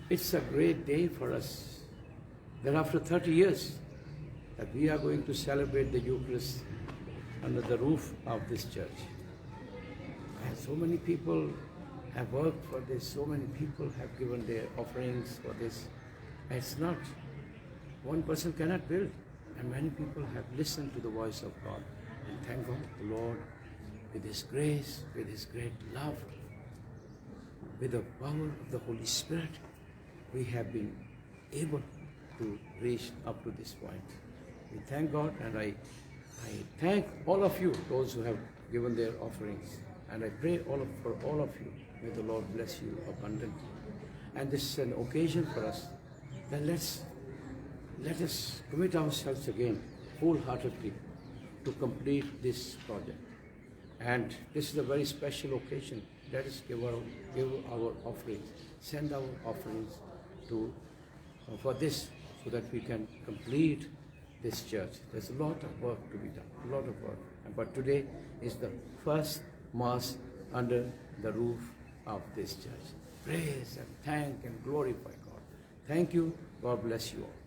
It's a great day for us that after 30 years that we are going to celebrate the Eucharist under the roof of this church. And so many people have worked for this, so many people have given their offerings for this. And it's not, one person cannot build, and many people have listened to the voice of God. And thank God, the Lord, with His grace, with His great love, with the power of the Holy Spirit, we have been able to reach up to this point. We thank God, and I thank all of you, those who have given their offerings. And I pray for all of you, may the Lord bless you abundantly. And this is an occasion for us. Then let us commit ourselves again wholeheartedly to complete this project. And this is a very special occasion. Let us give our offerings, send our offerings for this, so that we can complete this church. There's a lot of work to be done, a lot of work. But today is the first Mass under the roof of this church. Praise and thank and glorify God. Thank you. God bless you all.